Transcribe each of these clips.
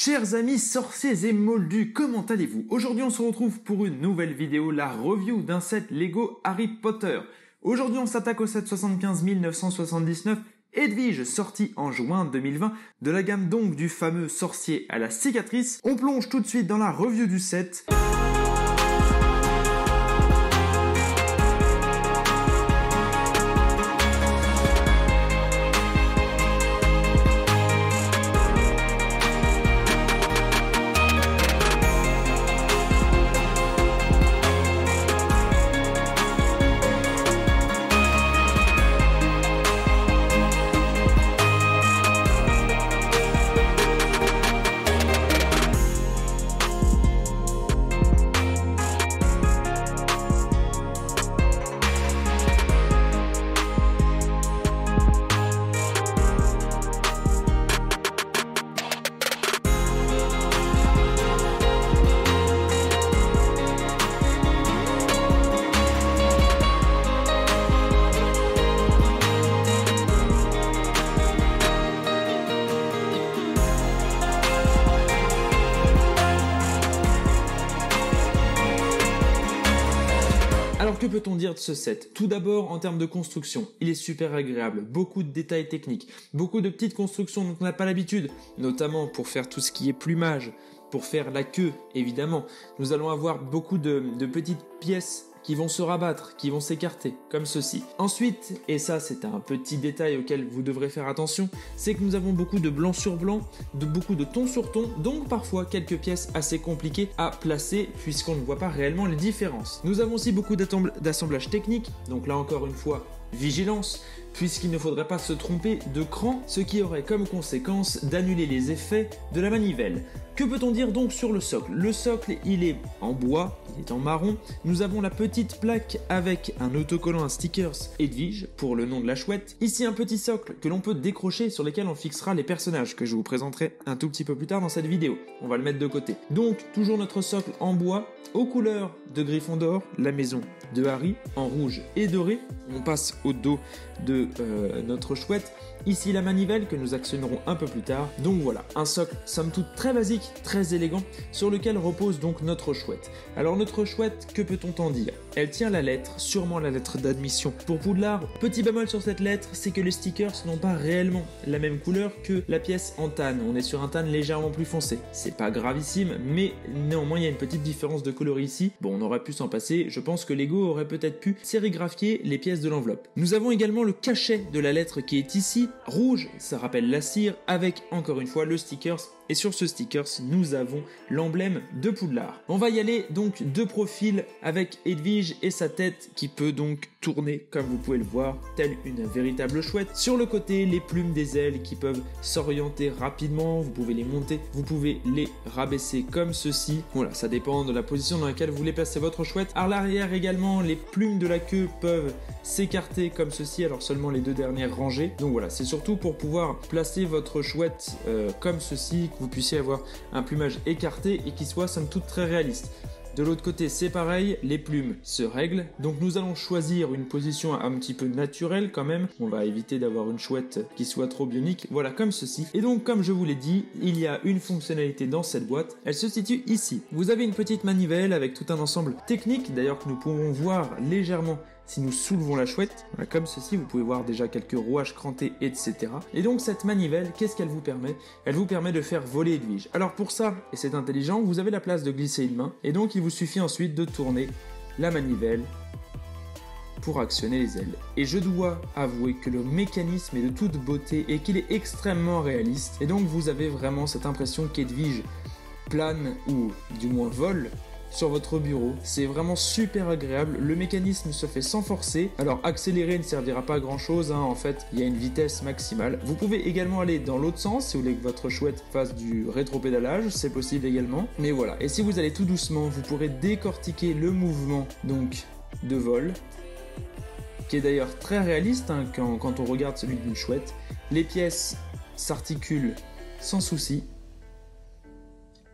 Chers amis sorciers et moldus, comment allez-vous? Aujourd'hui on se retrouve pour une nouvelle vidéo, la review d'un set Lego Harry Potter. Aujourd'hui on s'attaque au set 75 979 Edwige, sorti en juin 2020, de la gamme donc du fameux sorcier à la cicatrice. On plonge tout de suite dans la review du set. Alors que peut-on dire de ce set? Tout d'abord en termes de construction, il est super agréable, beaucoup de détails techniques, beaucoup de petites constructions dont on n'a pas l'habitude, notamment pour faire tout ce qui est plumage, pour faire la queue évidemment. Nous allons avoir beaucoup de petites pièces qui vont se rabattre, qui vont s'écarter, comme ceci. Ensuite, et ça c'est un petit détail auquel vous devrez faire attention, c'est que nous avons beaucoup de blanc sur blanc, beaucoup de ton sur ton, donc parfois quelques pièces assez compliquées à placer puisqu'on ne voit pas réellement les différences. Nous avons aussi beaucoup d'assemblage technique, donc là encore une fois, vigilance, puisqu'il ne faudrait pas se tromper de cran, ce qui aurait comme conséquence d'annuler les effets de la manivelle. Que peut-on dire donc sur le socle? Le socle, il est en bois, il est en marron. Nous avons la petite plaque avec un autocollant, un stickers Edwige pour le nom de la chouette. Ici un petit socle que l'on peut décrocher sur lequel on fixera les personnages que je vous présenterai un tout petit peu plus tard dans cette vidéo. On va le mettre de côté. Donc toujours notre socle en bois aux couleurs de Gryffondor, la maison de Harry, en rouge et doré. On passe au dos de notre chouette. Ici la manivelle que nous actionnerons un peu plus tard. Donc voilà, un socle somme toute très basique, très élégant, sur lequel repose donc notre chouette. Alors notre chouette, que peut-on en dire? Elle tient la lettre, sûrement la lettre d'admission pour Poudlard. Petit bémol sur cette lettre, c'est que les stickers n'ont pas réellement la même couleur que la pièce en tan. On est sur un tan légèrement plus foncé. C'est pas gravissime, mais néanmoins il y a une petite différence de couleur ici. Bon, on aurait pu s'en passer, je pense que Lego aurait peut-être pu sérigraphier les pièces de l'enveloppe. Nous avons également le cachet de la lettre qui est ici, rouge, ça rappelle la cire, avec encore une fois le stickers. Et sur ce stickers, nous avons l'emblème de Poudlard. On va y aller donc de profil avec Edwige et sa tête qui peut donc tourner, comme vous pouvez le voir, telle une véritable chouette. Sur le côté, les plumes des ailes qui peuvent s'orienter rapidement, vous pouvez les monter, vous pouvez les rabaisser comme ceci. Voilà, ça dépend de la position dans laquelle vous voulez placer votre chouette. À l'arrière également, les plumes de la queue peuvent s'écarter comme ceci, alors seulement les deux dernières rangées. Donc voilà, c'est surtout pour pouvoir placer votre chouette comme ceci, que vous puissiez avoir un plumage écarté et qui soit somme toute très réaliste. De l'autre côté, c'est pareil, les plumes se règlent. Donc nous allons choisir une position un petit peu naturelle quand même. On va éviter d'avoir une chouette qui soit trop bionique. Voilà, comme ceci. Et donc, comme je vous l'ai dit, il y a une fonctionnalité dans cette boîte. Elle se situe ici. Vous avez une petite manivelle avec tout un ensemble technique, d'ailleurs que nous pouvons voir légèrement si nous soulevons la chouette, voilà, comme ceci, vous pouvez voir déjà quelques rouages crantés, etc. Et donc cette manivelle, qu'est-ce qu'elle vous permet? Elle vous permet de faire voler Edwige. Alors pour ça, et c'est intelligent, vous avez la place de glisser une main, et donc il vous suffit ensuite de tourner la manivelle pour actionner les ailes. Et je dois avouer que le mécanisme est de toute beauté et qu'il est extrêmement réaliste. Et donc vous avez vraiment cette impression qu'Edwige plane, ou du moins vole, sur votre bureau. C'est vraiment super agréable, le mécanisme se fait sans forcer. Alors accélérer ne servira pas à grand chose, en fait il y a une vitesse maximale. Vous pouvez également aller dans l'autre sens si vous voulez que votre chouette fasse du rétropédalage, c'est possible également. Mais voilà, et si vous allez tout doucement, vous pourrez décortiquer le mouvement donc de vol, qui est d'ailleurs très réaliste quand on regarde celui d'une chouette. Les pièces s'articulent sans souci.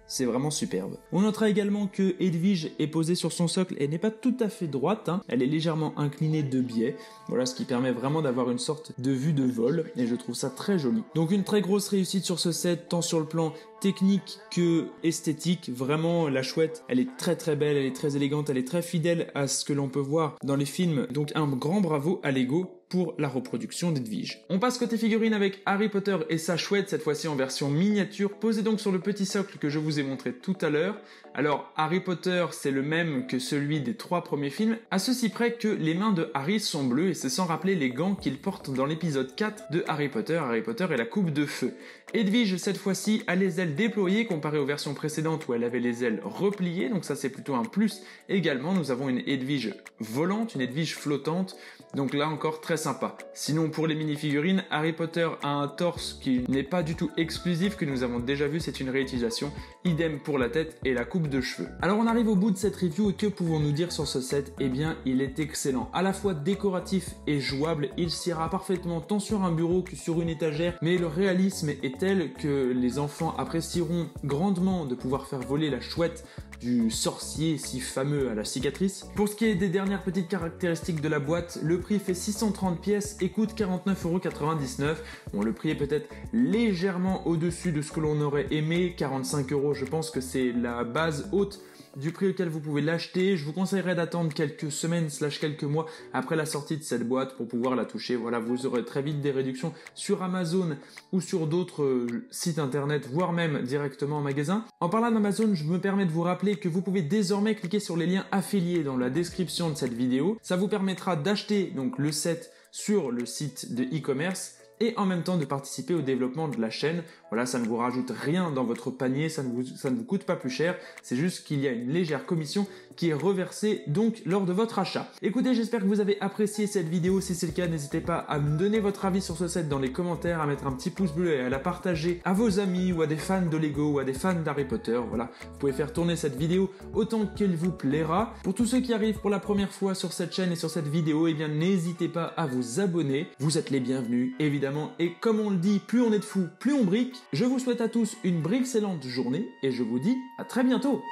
c'est vraiment superbe. On notera également que Edwige est posée sur son socle et n'est pas tout à fait droite, hein. Elle est légèrement inclinée de biais, voilà, ce qui permet vraiment d'avoir une sorte de vue de vol, et je trouve ça très joli. Donc une très grosse réussite sur ce set, tant sur le plan technique que esthétique. Vraiment, la chouette, elle est très très belle, elle est très élégante, elle est très fidèle à ce que l'on peut voir dans les films. Donc un grand bravo à Lego pour la reproduction d'Edwige. On passe côté figurine avec Harry Potter et sa chouette, cette fois-ci en version miniature, posée donc sur le petit socle que je vous ai montré tout à l'heure. Alors, Harry Potter, c'est le même que celui des 3 premiers films, à ceci près que les mains de Harry sont bleues, et c'est sans rappeler les gants qu'il porte dans l'épisode 4 de Harry Potter et la coupe de feu. Edwige, cette fois-ci, a les ailes déployées comparé aux versions précédentes où elle avait les ailes repliées, donc ça c'est plutôt un plus. Également, nous avons une Edwige volante, une Edwige flottante, donc là encore très sympa. Sinon, pour les mini-figurines, Harry Potter a un torse qui n'est pas du tout exclusif, que nous avons déjà vu, c'est une réutilisation. Idem pour la tête et la coupe de cheveux. Alors on arrive au bout de cette review, et que pouvons-nous dire sur ce set? Eh bien, il est excellent. À la fois décoratif et jouable, il s'ira parfaitement tant sur un bureau que sur une étagère, mais le réalisme est tel que les enfants apprécieront grandement de pouvoir faire voler la chouette du sorcier si fameux à la cicatrice. Pour ce qui est des dernières petites caractéristiques de la boîte, le prix fait 630 pièces et coûte 49,99 €. Bon, le prix est peut-être légèrement au-dessus de ce que l'on aurait aimé, 45 €, je pense que c'est la base haute du prix auquel vous pouvez l'acheter. Je vous conseillerais d'attendre quelques semaines / quelques mois après la sortie de cette boîte pour pouvoir la toucher. Voilà, vous aurez très vite des réductions sur Amazon ou sur d'autres sites internet, voire même directement en magasin. En parlant d'Amazon, je me permets de vous rappeler que vous pouvez désormais cliquer sur les liens affiliés dans la description de cette vidéo. Ça vous permettra d'acheter donc le set sur le site de e-commerce et en même temps de participer au développement de la chaîne. Voilà, ça ne vous rajoute rien dans votre panier, ça ne vous coûte pas plus cher, c'est juste qu'il y a une légère commission qui est reversée donc lors de votre achat. Écoutez, j'espère que vous avez apprécié cette vidéo. Si c'est le cas, n'hésitez pas à me donner votre avis sur ce set dans les commentaires, à mettre un petit pouce bleu et à la partager à vos amis ou à des fans de Lego ou à des fans d'Harry Potter. Voilà, vous pouvez faire tourner cette vidéo autant qu'elle vous plaira. Pour tous ceux qui arrivent pour la première fois sur cette chaîne et sur cette vidéo, eh bien n'hésitez pas à vous abonner. Vous êtes les bienvenus, évidemment. Et comme on le dit, plus on est de fous, plus on brique. Je vous souhaite à tous une excellente journée et je vous dis à très bientôt.